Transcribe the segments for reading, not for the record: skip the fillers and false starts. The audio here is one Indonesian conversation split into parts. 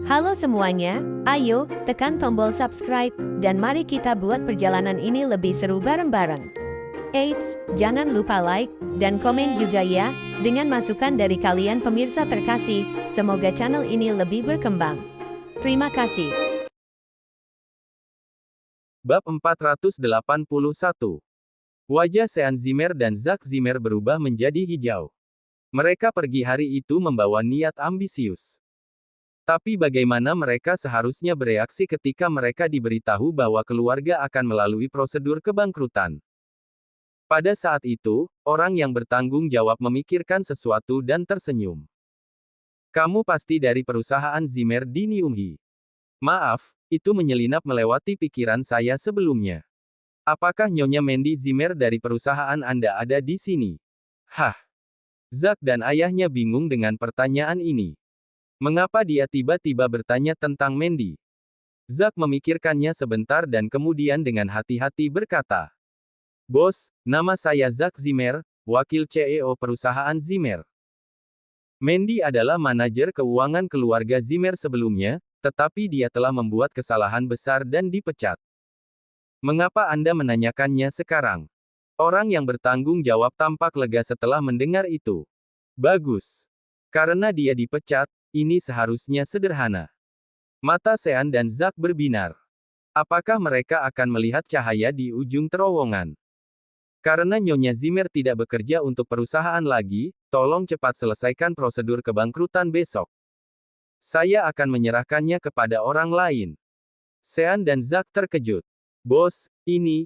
Halo semuanya, ayo tekan tombol subscribe dan mari kita buat perjalanan ini lebih seru bareng-bareng. Eits, jangan lupa like dan komen juga ya, dengan masukan dari kalian pemirsa terkasih, semoga channel ini lebih berkembang. Terima kasih. Bab 481. Wajah Sean Zimmer dan Zack Zimmer berubah menjadi hijau. Mereka pergi hari itu membawa niat ambisius. Tapi bagaimana mereka seharusnya bereaksi ketika mereka diberitahu bahwa keluarga akan melalui prosedur kebangkrutan? Pada saat itu, orang yang bertanggung jawab memikirkan sesuatu dan tersenyum. Kamu pasti dari perusahaan Zimmer di Nyunghi. Maaf, itu menyelinap melewati pikiran saya sebelumnya. Apakah Nyonya Mandy Zimmer dari perusahaan Anda ada di sini? Hah? Zack dan ayahnya bingung dengan pertanyaan ini. Mengapa dia tiba-tiba bertanya tentang Mandy? Zack memikirkannya sebentar dan kemudian dengan hati-hati berkata, "Bos, nama saya Zack Zimmer, wakil CEO perusahaan Zimmer. Mandy adalah manajer keuangan keluarga Zimmer sebelumnya, tetapi dia telah membuat kesalahan besar dan dipecat. Mengapa Anda menanyakannya sekarang?" Orang yang bertanggung jawab tampak lega setelah mendengar itu. Bagus. Karena dia dipecat, ini seharusnya sederhana. Mata Sean dan Zack berbinar. Apakah mereka akan melihat cahaya di ujung terowongan? Karena Nyonya Zimmer tidak bekerja untuk perusahaan lagi, tolong cepat selesaikan prosedur kebangkrutan besok. Saya akan menyerahkannya kepada orang lain. Sean dan Zack terkejut. Bos, ini.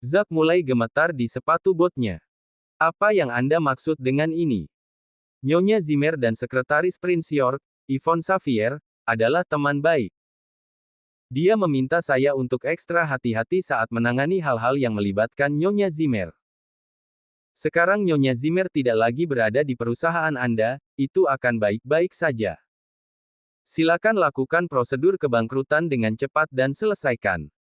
Zack mulai gemetar di sepatu botnya. Apa yang Anda maksud dengan ini? Nyonya Zimmer dan Sekretaris Prince York, Yvonne Xavier, adalah teman baik. Dia meminta saya untuk ekstra hati-hati saat menangani hal-hal yang melibatkan Nyonya Zimmer. Sekarang Nyonya Zimmer tidak lagi berada di perusahaan Anda, itu akan baik-baik saja. Silakan lakukan prosedur kebangkrutan dengan cepat dan selesaikan.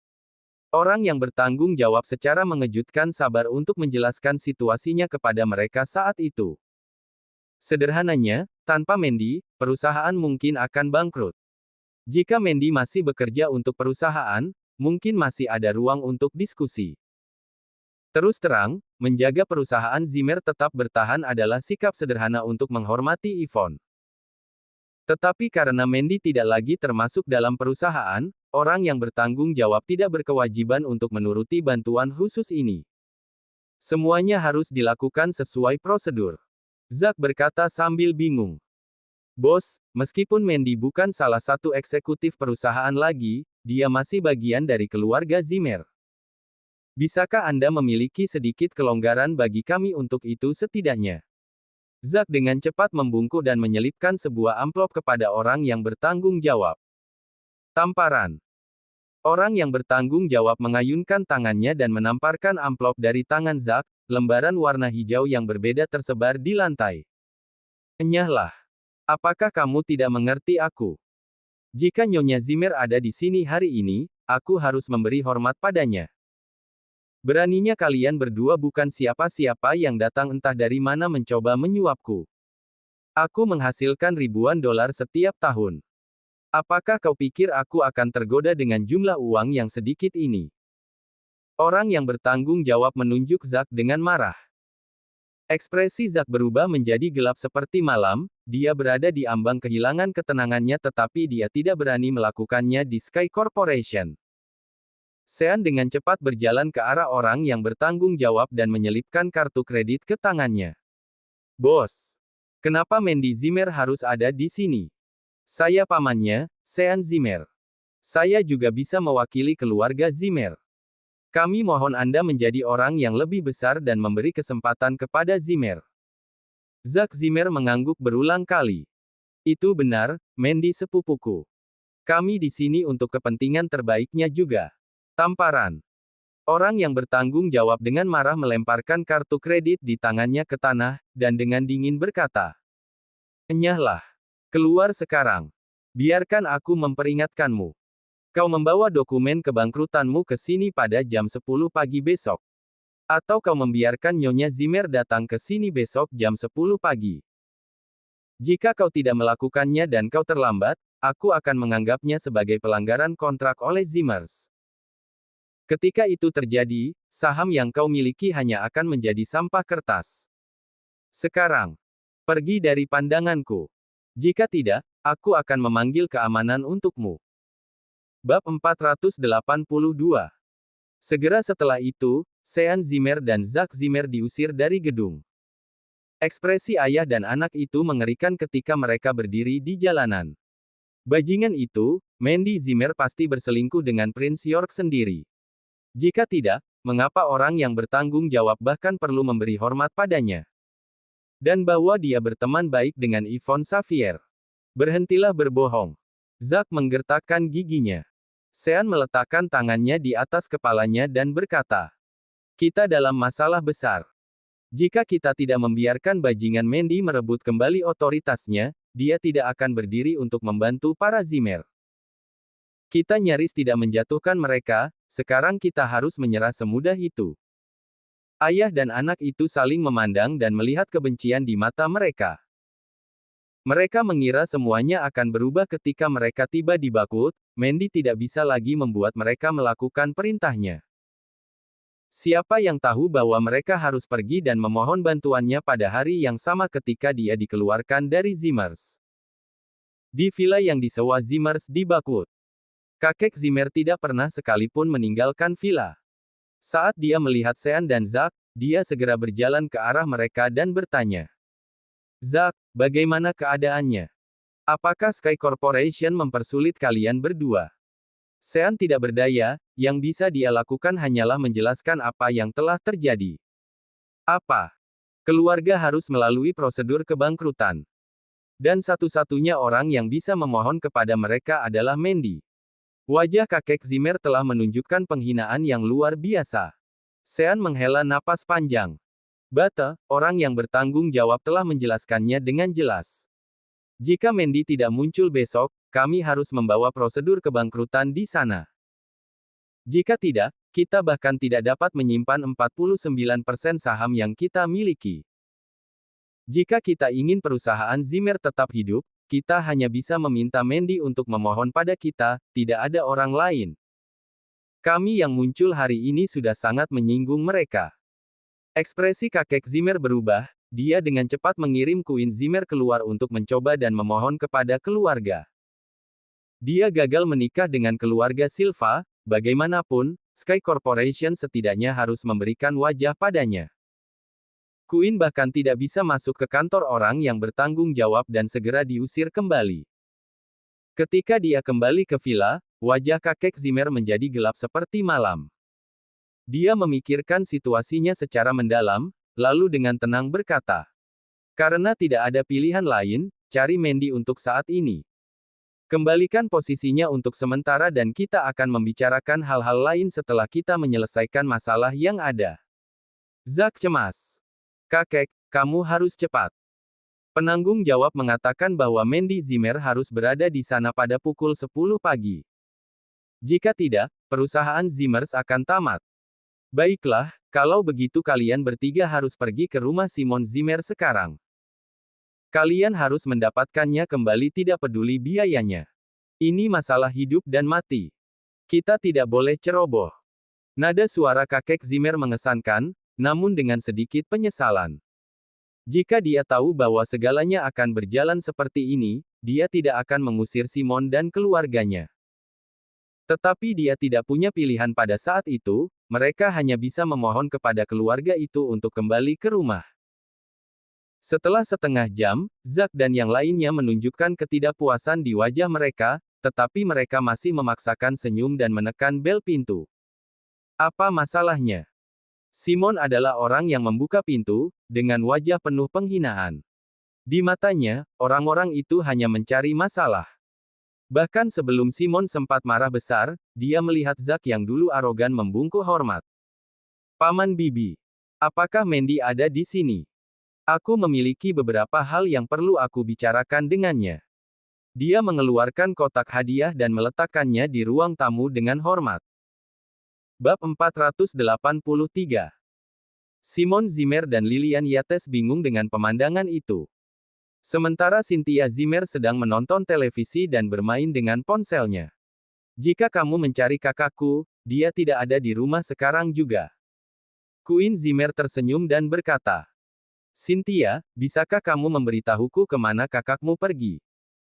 Orang yang bertanggung jawab secara mengejutkan sabar untuk menjelaskan situasinya kepada mereka saat itu. Sederhananya, tanpa Mandy, perusahaan mungkin akan bangkrut. Jika Mandy masih bekerja untuk perusahaan, mungkin masih ada ruang untuk diskusi. Terus terang, menjaga perusahaan Zimmer tetap bertahan adalah sikap sederhana untuk menghormati Yvonne. Tetapi karena Mandy tidak lagi termasuk dalam perusahaan, orang yang bertanggung jawab tidak berkewajiban untuk menuruti bantuan khusus ini. Semuanya harus dilakukan sesuai prosedur. Zack berkata sambil bingung. Bos, meskipun Mandy bukan salah satu eksekutif perusahaan lagi, dia masih bagian dari keluarga Zimmer. Bisakah Anda memiliki sedikit kelonggaran bagi kami untuk itu setidaknya? Zack dengan cepat membungkuk dan menyelipkan sebuah amplop kepada orang yang bertanggung jawab. Tamparan. Orang yang bertanggung jawab mengayunkan tangannya dan menamparkan amplop dari tangan Zack. Lembaran warna hijau yang berbeda tersebar di lantai. Enyahlah. Apakah kamu tidak mengerti aku? Jika Nyonya Zimmer ada di sini hari ini, aku harus memberi hormat padanya. Beraninya kalian berdua bukan siapa-siapa yang datang entah dari mana mencoba menyuapku. Aku menghasilkan ribuan dolar setiap tahun. Apakah kau pikir aku akan tergoda dengan jumlah uang yang sedikit ini? Orang yang bertanggung jawab menunjuk Zack dengan marah. Ekspresi Zack berubah menjadi gelap seperti malam, dia berada di ambang kehilangan ketenangannya tetapi dia tidak berani melakukannya di Sky Corporation. Sean dengan cepat berjalan ke arah orang yang bertanggung jawab dan menyelipkan kartu kredit ke tangannya. Bos, kenapa Mandy Zimmer harus ada di sini? Saya pamannya, Sean Zimmer. Saya juga bisa mewakili keluarga Zimmer. Kami mohon Anda menjadi orang yang lebih besar dan memberi kesempatan kepada Zimmer. Zack Zimmer mengangguk berulang kali. Itu benar, Mandy sepupuku. Kami di sini untuk kepentingan terbaiknya juga. Tamparan. Orang yang bertanggung jawab dengan marah melemparkan kartu kredit di tangannya ke tanah, dan dengan dingin berkata, "Enyahlah. Keluar sekarang. Biarkan aku memperingatkanmu. Kau membawa dokumen kebangkrutanmu ke sini pada jam 10 pagi besok. Atau kau membiarkan Nyonya Zimmer datang ke sini besok jam 10 pagi. Jika kau tidak melakukannya dan kau terlambat, aku akan menganggapnya sebagai pelanggaran kontrak oleh Zimmers. Ketika itu terjadi, saham yang kau miliki hanya akan menjadi sampah kertas. Sekarang, pergi dari pandanganku. Jika tidak, aku akan memanggil keamanan untukmu. Bab 482. Segera setelah itu, Sean Zimmer dan Zack Zimmer diusir dari gedung. Ekspresi ayah dan anak itu mengerikan ketika mereka berdiri di jalanan. Bajingan itu, Mandy Zimmer pasti berselingkuh dengan Prince York sendiri. Jika tidak, mengapa orang yang bertanggung jawab bahkan perlu memberi hormat padanya? Dan bahwa dia berteman baik dengan Yvonne Xavier. Berhentilah berbohong. Zack menggertakkan giginya. Sean meletakkan tangannya di atas kepalanya dan berkata, "Kita dalam masalah besar. Jika kita tidak membiarkan bajingan Mandy merebut kembali otoritasnya, dia tidak akan berdiri untuk membantu para Zimmer. Kita nyaris tidak menjatuhkan mereka, sekarang kita harus menyerah semudah itu." Ayah dan anak itu saling memandang dan melihat kebencian di mata mereka. Mereka mengira semuanya akan berubah ketika mereka tiba di Bakut. Mandy tidak bisa lagi membuat mereka melakukan perintahnya. Siapa yang tahu bahwa mereka harus pergi dan memohon bantuannya pada hari yang sama ketika dia dikeluarkan dari Zimmers. Di villa yang disewa Zimmers di Bakut. Kakek Zimmer tidak pernah sekalipun meninggalkan villa. Saat dia melihat Sean dan Zack, dia segera berjalan ke arah mereka dan bertanya, "Zack, bagaimana keadaannya? Apakah Sky Corporation mempersulit kalian berdua?" Sean tidak berdaya, yang bisa dia lakukan hanyalah menjelaskan apa yang telah terjadi. "Apa? Keluarga harus melalui prosedur kebangkrutan. Dan satu-satunya orang yang bisa memohon kepada mereka adalah Mandy." Wajah kakek Zimmer telah menunjukkan penghinaan yang luar biasa. Sean menghela napas panjang. "Bata, orang yang bertanggung jawab telah menjelaskannya dengan jelas. Jika Mandy tidak muncul besok, kami harus membawa prosedur kebangkrutan di sana. Jika tidak, kita bahkan tidak dapat menyimpan 49% saham yang kita miliki. Jika kita ingin perusahaan Zimmer tetap hidup, kita hanya bisa meminta Mandy untuk memohon pada kita, tidak ada orang lain. Kami yang muncul hari ini sudah sangat menyinggung mereka." Ekspresi kakek Zimmer berubah, dia dengan cepat mengirim Queen Zimmer keluar untuk mencoba dan memohon kepada keluarga. Dia gagal menikah dengan keluarga Silva, bagaimanapun, Sky Corporation setidaknya harus memberikan wajah padanya. Queen bahkan tidak bisa masuk ke kantor orang yang bertanggung jawab dan segera diusir kembali. Ketika dia kembali ke villa, wajah kakek Zimmer menjadi gelap seperti malam. Dia memikirkan situasinya secara mendalam, lalu dengan tenang berkata, "Karena tidak ada pilihan lain, cari Mandy untuk saat ini. Kembalikan posisinya untuk sementara dan kita akan membicarakan hal-hal lain setelah kita menyelesaikan masalah yang ada." Zack cemas. "Kakek, kamu harus cepat." Penanggung jawab mengatakan bahwa Mandy Zimmer harus berada di sana pada pukul 10 pagi. Jika tidak, perusahaan Zimmers akan tamat. "Baiklah, kalau begitu kalian bertiga harus pergi ke rumah Simon Zimmer sekarang. Kalian harus mendapatkannya kembali tidak peduli biayanya. Ini masalah hidup dan mati. Kita tidak boleh ceroboh." Nada suara kakek Zimmer mengesankan, namun dengan sedikit penyesalan. Jika dia tahu bahwa segalanya akan berjalan seperti ini, dia tidak akan mengusir Simon dan keluarganya. Tetapi dia tidak punya pilihan pada saat itu, mereka hanya bisa memohon kepada keluarga itu untuk kembali ke rumah. Setelah setengah jam, Zack dan yang lainnya menunjukkan ketidakpuasan di wajah mereka, tetapi mereka masih memaksakan senyum dan menekan bel pintu. "Apa masalahnya?" Simon adalah orang yang membuka pintu, dengan wajah penuh penghinaan. Di matanya, orang-orang itu hanya mencari masalah. Bahkan sebelum Simon sempat marah besar, dia melihat Zack yang dulu arogan membungkuk hormat. "Paman Bibi, apakah Mandy ada di sini? Aku memiliki beberapa hal yang perlu aku bicarakan dengannya." Dia mengeluarkan kotak hadiah dan meletakkannya di ruang tamu dengan hormat. Bab 483. Simon Zimmer dan Lilian Yates bingung dengan pemandangan itu. Sementara Cynthia Zimmer sedang menonton televisi dan bermain dengan ponselnya. Jika kamu mencari kakakku, dia tidak ada di rumah sekarang juga. Queen Zimmer tersenyum dan berkata, Cynthia, bisakah kamu memberitahuku kemana kakakmu pergi?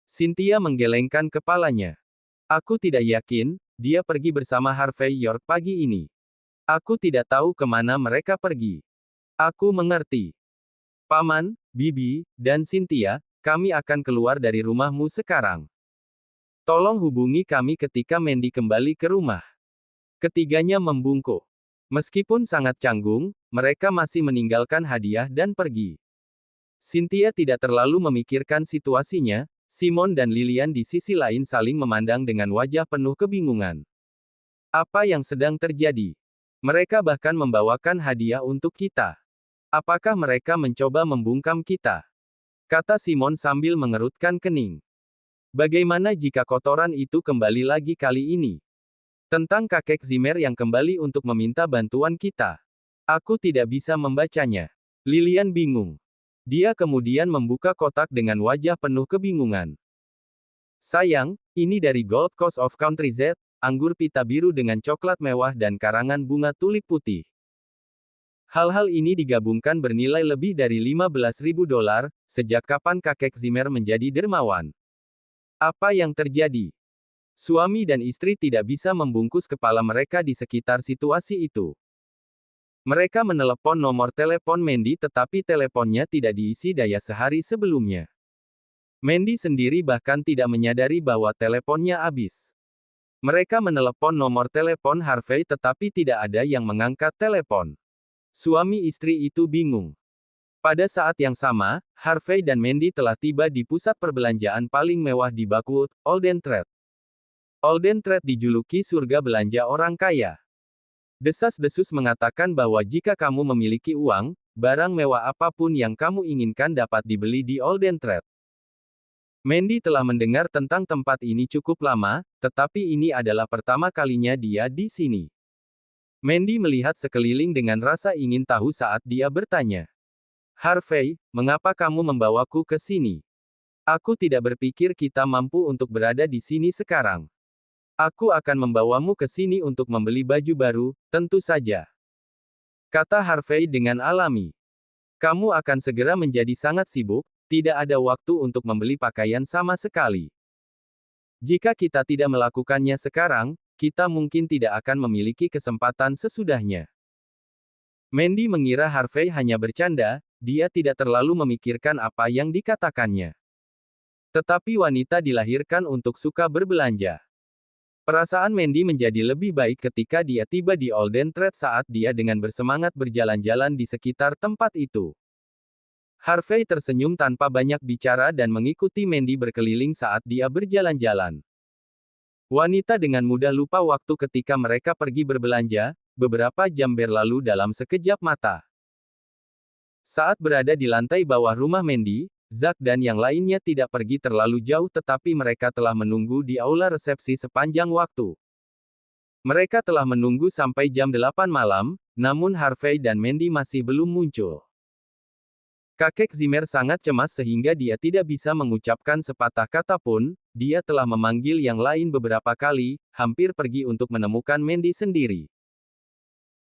Cynthia menggelengkan kepalanya. Aku tidak yakin, dia pergi bersama Harvey York pagi ini. Aku tidak tahu kemana mereka pergi. Aku mengerti. Paman, Bibi, dan Cynthia, kami akan keluar dari rumahmu sekarang. Tolong hubungi kami ketika Mandy kembali ke rumah. Ketiganya membungkuk. Meskipun sangat canggung, mereka masih meninggalkan hadiah dan pergi. Cynthia tidak terlalu memikirkan situasinya, Simon dan Lilian di sisi lain saling memandang dengan wajah penuh kebingungan. Apa yang sedang terjadi? Mereka bahkan membawakan hadiah untuk kita. Apakah mereka mencoba membungkam kita? Kata Simon sambil mengerutkan kening. Bagaimana jika kotoran itu kembali lagi kali ini? Tentang kakek Zimmer yang kembali untuk meminta bantuan kita. Aku tidak bisa membacanya. Lilian bingung. Dia kemudian membuka kotak dengan wajah penuh kebingungan. Sayang, ini dari Gold Coast of Country Z, anggur pita biru dengan coklat mewah dan karangan bunga tulip putih. Hal-hal ini digabungkan bernilai lebih dari $15.000, sejak kapan kakek Zimmer menjadi dermawan? Apa yang terjadi? Suami dan istri tidak bisa membungkus kepala mereka di sekitar situasi itu. Mereka menelepon nomor telepon Mandy tetapi teleponnya tidak diisi daya sehari sebelumnya. Mandy sendiri bahkan tidak menyadari bahwa teleponnya habis. Mereka menelepon nomor telepon Harvey tetapi tidak ada yang mengangkat telepon. Suami istri itu bingung. Pada saat yang sama, Harvey dan Mandy telah tiba di pusat perbelanjaan paling mewah di Buckwood, Alden Trade. Alden Trade dijuluki surga belanja orang kaya. Desas-desus mengatakan bahwa jika kamu memiliki uang, barang mewah apapun yang kamu inginkan dapat dibeli di Alden Trade. Mandy telah mendengar tentang tempat ini cukup lama, tetapi ini adalah pertama kalinya dia di sini. Mandy melihat sekeliling dengan rasa ingin tahu saat dia bertanya. Harvey, mengapa kamu membawaku ke sini? Aku tidak berpikir kita mampu untuk berada di sini sekarang. Aku akan membawamu ke sini untuk membeli baju baru, tentu saja. Kata Harvey dengan alami. Kamu akan segera menjadi sangat sibuk, tidak ada waktu untuk membeli pakaian sama sekali. Jika kita tidak melakukannya sekarang, kita mungkin tidak akan memiliki kesempatan sesudahnya. Mandy mengira Harvey hanya bercanda, dia tidak terlalu memikirkan apa yang dikatakannya. Tetapi wanita dilahirkan untuk suka berbelanja. Perasaan Mandy menjadi lebih baik ketika dia tiba di Alden Trade saat dia dengan bersemangat berjalan-jalan di sekitar tempat itu. Harvey tersenyum tanpa banyak bicara dan mengikuti Mandy berkeliling saat dia berjalan-jalan. Wanita dengan mudah lupa waktu ketika mereka pergi berbelanja, beberapa jam berlalu dalam sekejap mata. Saat berada di lantai bawah rumah Mandy, Zack dan yang lainnya tidak pergi terlalu jauh tetapi mereka telah menunggu di aula resepsi sepanjang waktu. Mereka telah menunggu sampai jam 8 malam, namun Harvey dan Mandy masih belum muncul. Kakek Zimmer sangat cemas sehingga dia tidak bisa mengucapkan sepatah kata pun, dia telah memanggil yang lain beberapa kali, hampir pergi untuk menemukan Mandy sendiri.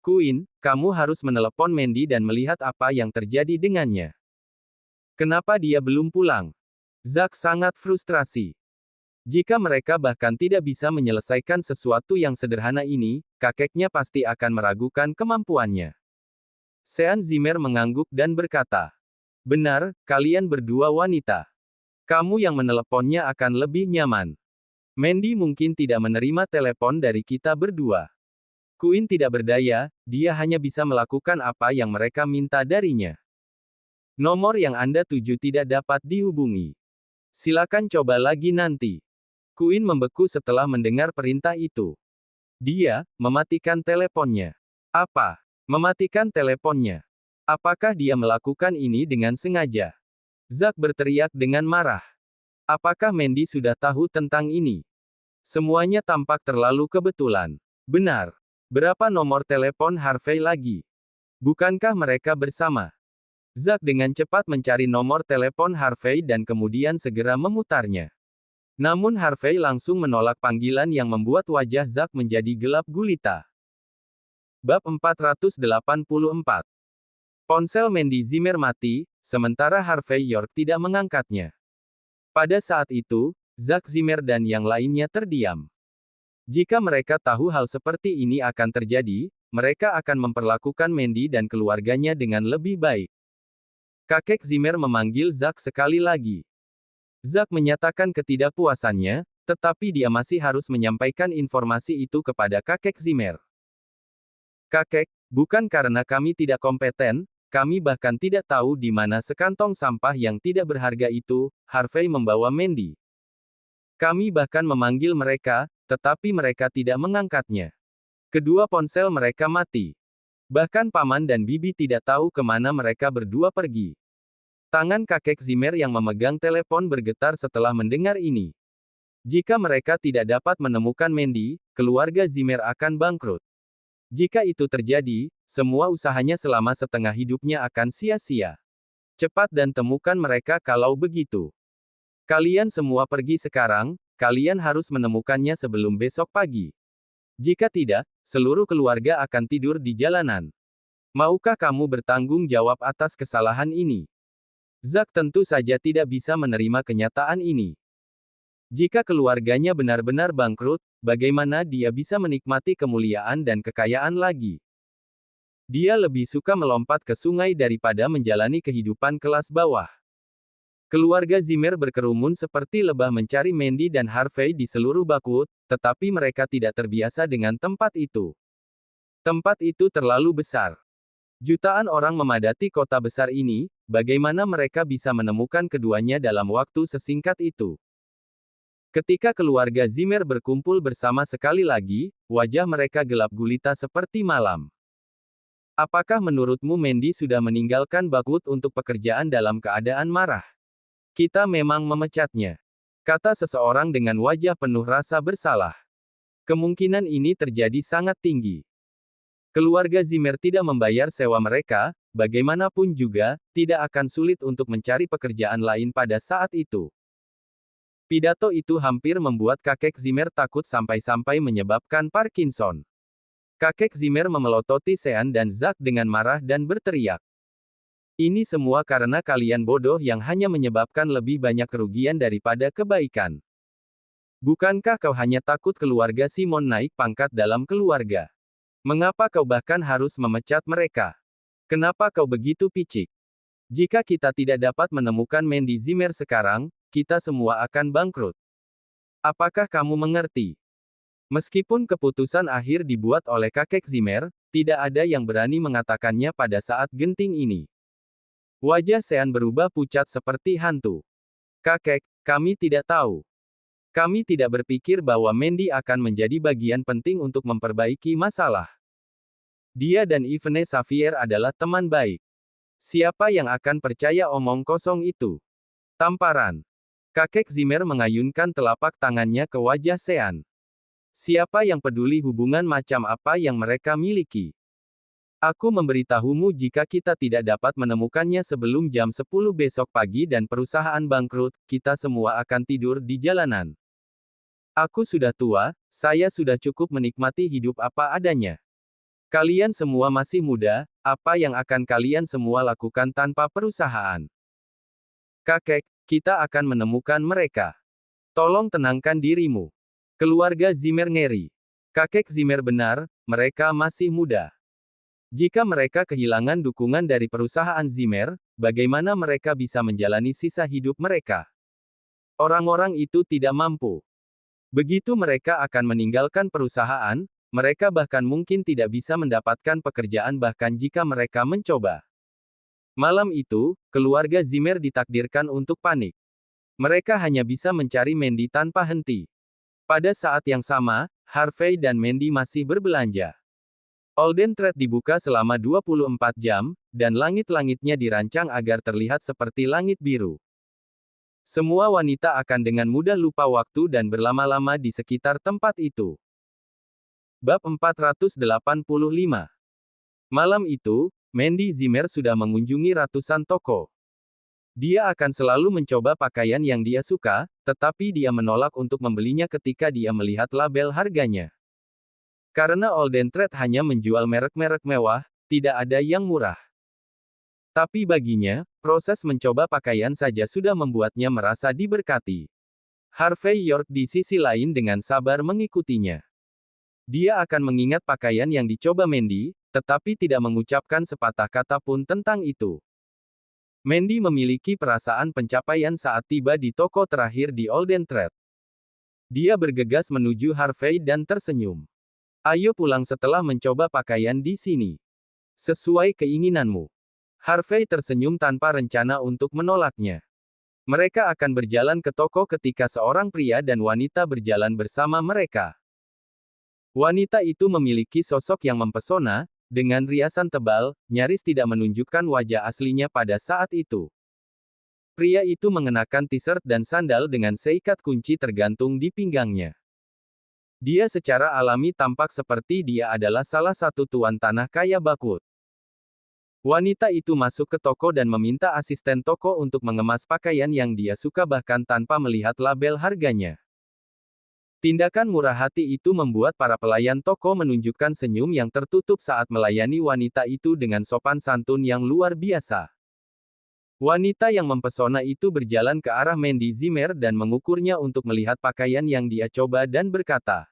Queen, kamu harus menelepon Mandy dan melihat apa yang terjadi dengannya. Kenapa dia belum pulang? Zack sangat frustrasi. Jika mereka bahkan tidak bisa menyelesaikan sesuatu yang sederhana ini, kakeknya pasti akan meragukan kemampuannya. Sean Zimmer mengangguk dan berkata, benar, kalian berdua wanita. Kamu yang meneleponnya akan lebih nyaman. Mandy mungkin tidak menerima telepon dari kita berdua. Queen tidak berdaya, dia hanya bisa melakukan apa yang mereka minta darinya. Nomor yang Anda tuju tidak dapat dihubungi. Silakan coba lagi nanti. Queen membeku setelah mendengar perintah itu. Dia mematikan teleponnya. Apa? Mematikan teleponnya? Apakah dia melakukan ini dengan sengaja? Zack berteriak dengan marah. Apakah Mandy sudah tahu tentang ini? Semuanya tampak terlalu kebetulan. Benar. Berapa nomor telepon Harvey lagi? Bukankah mereka bersama? Zack dengan cepat mencari nomor telepon Harvey dan kemudian segera memutarnya. Namun Harvey langsung menolak panggilan yang membuat wajah Zack menjadi gelap gulita. Bab 484. Ponsel Mandy Zimmer mati, sementara Harvey York tidak mengangkatnya. Pada saat itu, Zack Zimmer dan yang lainnya terdiam. Jika mereka tahu hal seperti ini akan terjadi, mereka akan memperlakukan Mandy dan keluarganya dengan lebih baik. Kakek Zimmer memanggil Zack sekali lagi. Zack menyatakan ketidakpuasannya, tetapi dia masih harus menyampaikan informasi itu kepada kakek Zimmer. Kakek, bukan karena kami tidak kompeten, kami bahkan tidak tahu di mana sekantong sampah yang tidak berharga itu. Harvey membawa Mandy. Kami bahkan memanggil mereka, tetapi mereka tidak mengangkatnya. Kedua ponsel mereka mati. Bahkan paman dan bibi tidak tahu kemana mereka berdua pergi. Tangan kakek Zimmer yang memegang telepon bergetar setelah mendengar ini. Jika mereka tidak dapat menemukan Mandy, keluarga Zimmer akan bangkrut. Jika itu terjadi, semua usahanya selama setengah hidupnya akan sia-sia. Cepat dan temukan mereka kalau begitu. Kalian semua pergi sekarang, kalian harus menemukannya sebelum besok pagi. Jika tidak, seluruh keluarga akan tidur di jalanan. Maukah kamu bertanggung jawab atas kesalahan ini? Zack tentu saja tidak bisa menerima kenyataan ini. Jika keluarganya benar-benar bangkrut, bagaimana dia bisa menikmati kemuliaan dan kekayaan lagi? Dia lebih suka melompat ke sungai daripada menjalani kehidupan kelas bawah. Keluarga Zimmer berkerumun seperti lebah mencari Mandy dan Harvey di seluruh Buckwood, tetapi mereka tidak terbiasa dengan tempat itu. Tempat itu terlalu besar. Jutaan orang memadati kota besar ini, bagaimana mereka bisa menemukan keduanya dalam waktu sesingkat itu? Ketika keluarga Zimmer berkumpul bersama sekali lagi, wajah mereka gelap gulita seperti malam. Apakah menurutmu Mandy sudah meninggalkan Buckwood untuk pekerjaan dalam keadaan marah? Kita memang memecatnya, kata seseorang dengan wajah penuh rasa bersalah. Kemungkinan ini terjadi sangat tinggi. Keluarga Zimmer tidak membayar sewa mereka, bagaimanapun juga, tidak akan sulit untuk mencari pekerjaan lain pada saat itu. Pidato itu hampir membuat kakek Zimmer takut sampai-sampai menyebabkan Parkinson. Kakek Zimmer memelototi Sean dan Zack dengan marah dan berteriak. Ini semua karena kalian bodoh yang hanya menyebabkan lebih banyak kerugian daripada kebaikan. Bukankah kau hanya takut keluarga Simon naik pangkat dalam keluarga? Mengapa kau bahkan harus memecat mereka? Kenapa kau begitu picik? Jika kita tidak dapat menemukan Mandy Zimmer sekarang, kita semua akan bangkrut. Apakah kamu mengerti? Meskipun keputusan akhir dibuat oleh kakek Zimmer, tidak ada yang berani mengatakannya pada saat genting ini. Wajah Sean berubah pucat seperti hantu. Kakek, kami tidak tahu. Kami tidak berpikir bahwa Mandy akan menjadi bagian penting untuk memperbaiki masalah. Dia dan Yvonne Xavier adalah teman baik. Siapa yang akan percaya omong kosong itu? Tamparan. Kakek Zimmer mengayunkan telapak tangannya ke wajah Sean. Siapa yang peduli hubungan macam apa yang mereka miliki? Aku memberitahumu jika kita tidak dapat menemukannya sebelum jam 10 besok pagi dan perusahaan bangkrut, kita semua akan tidur di jalanan. Aku sudah tua, saya sudah cukup menikmati hidup apa adanya. Kalian semua masih muda, apa yang akan kalian semua lakukan tanpa perusahaan? Kakek, kita akan menemukan mereka. Tolong tenangkan dirimu. Keluarga Zimmer ngeri. Kakek Zimmer benar, mereka masih muda. Jika mereka kehilangan dukungan dari perusahaan Zimmer, bagaimana mereka bisa menjalani sisa hidup mereka? Orang-orang itu tidak mampu. Begitu mereka akan meninggalkan perusahaan, mereka bahkan mungkin tidak bisa mendapatkan pekerjaan bahkan jika mereka mencoba. Malam itu, keluarga Zimmer ditakdirkan untuk panik. Mereka hanya bisa mencari Mandy tanpa henti. Pada saat yang sama, Harvey dan Mandy masih berbelanja. Olden Trade dibuka selama 24 jam, dan langit-langitnya dirancang agar terlihat seperti langit biru. Semua wanita akan dengan mudah lupa waktu dan berlama-lama di sekitar tempat itu. Bab 485. Malam itu, Mandy Zimmer sudah mengunjungi ratusan toko. Dia akan selalu mencoba pakaian yang dia suka, tetapi dia menolak untuk membelinya ketika dia melihat label harganya. Karena Olden Trade hanya menjual merek-merek mewah, tidak ada yang murah. Tapi baginya, proses mencoba pakaian saja sudah membuatnya merasa diberkati. Harvey York di sisi lain dengan sabar mengikutinya. Dia akan mengingat pakaian yang dicoba Mandy, tetapi tidak mengucapkan sepatah kata pun tentang itu. Mandy memiliki perasaan pencapaian saat tiba di toko terakhir di Olden Trade. Dia bergegas menuju Harvey dan tersenyum. Ayo pulang setelah mencoba pakaian di sini. Sesuai keinginanmu. Harvey tersenyum tanpa rencana untuk menolaknya. Mereka akan berjalan ke toko ketika seorang pria dan wanita berjalan bersama mereka. Wanita itu memiliki sosok yang mempesona, dengan riasan tebal, nyaris tidak menunjukkan wajah aslinya pada saat itu. Pria itu mengenakan t-shirt dan sandal dengan seikat kunci tergantung di pinggangnya. Dia secara alami tampak seperti dia adalah salah satu tuan tanah kaya Bakwood. Wanita itu masuk ke toko dan meminta asisten toko untuk mengemas pakaian yang dia suka bahkan tanpa melihat label harganya. Tindakan murah hati itu membuat para pelayan toko menunjukkan senyum yang tertutup saat melayani wanita itu dengan sopan santun yang luar biasa. Wanita yang mempesona itu berjalan ke arah Mandy Zimmer dan mengukurnya untuk melihat pakaian yang dia coba dan berkata,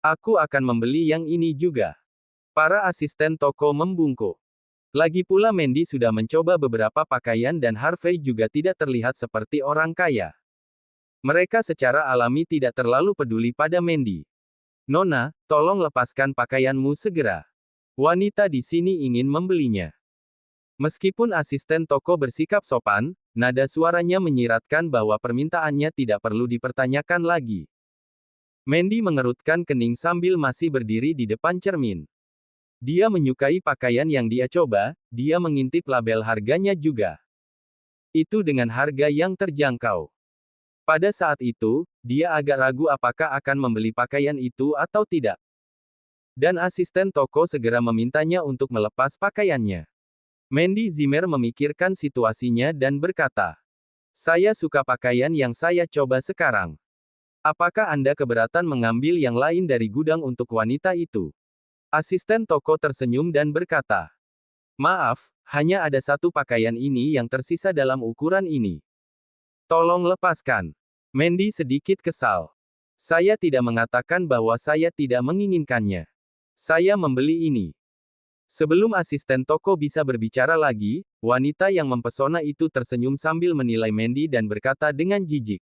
"Aku akan membeli yang ini juga." Para asisten toko membungkuk. Lagi pula Mandy sudah mencoba beberapa pakaian dan Harvey juga tidak terlihat seperti orang kaya. Mereka secara alami tidak terlalu peduli pada Mandy. "Nona, tolong lepaskan pakaianmu segera. Wanita di sini ingin membelinya." Meskipun asisten toko bersikap sopan, nada suaranya menyiratkan bahwa permintaannya tidak perlu dipertanyakan lagi. Mandy mengerutkan kening sambil masih berdiri di depan cermin. Dia menyukai pakaian yang dia coba, dia mengintip label harganya juga. Itu dengan harga yang terjangkau. Pada saat itu, dia agak ragu apakah akan membeli pakaian itu atau tidak. Dan asisten toko segera memintanya untuk melepas pakaiannya. Mandy Zimmer memikirkan situasinya dan berkata, "Saya suka pakaian yang saya coba sekarang. Apakah Anda keberatan mengambil yang lain dari gudang untuk wanita itu?" Asisten toko tersenyum dan berkata, "Maaf, hanya ada satu pakaian ini yang tersisa dalam ukuran ini. Tolong lepaskan." Mandy sedikit kesal. "Saya tidak mengatakan bahwa saya tidak menginginkannya. Saya membeli ini." Sebelum asisten toko bisa berbicara lagi, wanita yang mempesona itu tersenyum sambil menilai Mandy dan berkata dengan jijik,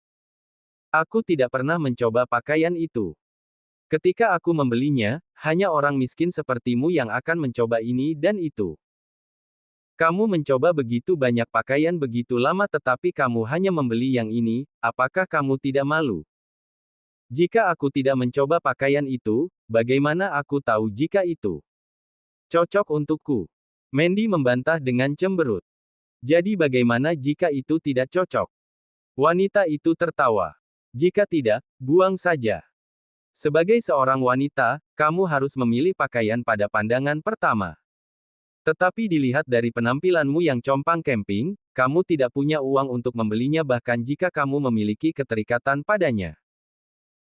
"Aku tidak pernah mencoba pakaian itu. Ketika aku membelinya, hanya orang miskin sepertimu yang akan mencoba ini dan itu. Kamu mencoba begitu banyak pakaian begitu lama tetapi kamu hanya membeli yang ini, apakah kamu tidak malu? Jika aku tidak mencoba pakaian itu, bagaimana aku tahu jika itu cocok untukku?" Mandy membantah dengan cemberut. "Jadi bagaimana jika itu tidak cocok?" Wanita itu tertawa. "Jika tidak, buang saja. Sebagai seorang wanita, kamu harus memilih pakaian pada pandangan pertama. Tetapi dilihat dari penampilanmu yang compang camping, kamu tidak punya uang untuk membelinya bahkan jika kamu memiliki keterikatan padanya.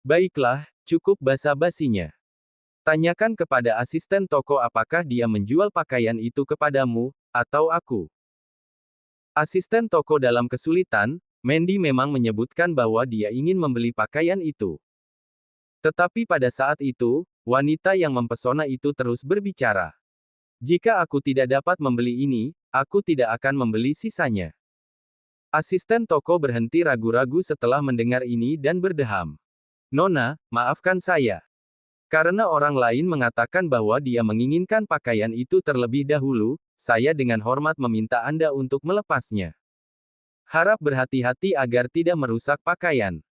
Baiklah, cukup basa-basinya. Tanyakan kepada asisten toko apakah dia menjual pakaian itu kepadamu, atau aku." Asisten toko dalam kesulitan, Mandy memang menyebutkan bahwa dia ingin membeli pakaian itu. Tetapi pada saat itu, wanita yang mempesona itu terus berbicara. "Jika aku tidak dapat membeli ini, aku tidak akan membeli sisanya." Asisten toko berhenti ragu-ragu setelah mendengar ini dan berdeham. "Nona, maafkan saya. Karena orang lain mengatakan bahwa dia menginginkan pakaian itu terlebih dahulu, saya dengan hormat meminta Anda untuk melepasnya. Harap berhati-hati agar tidak merusak pakaian."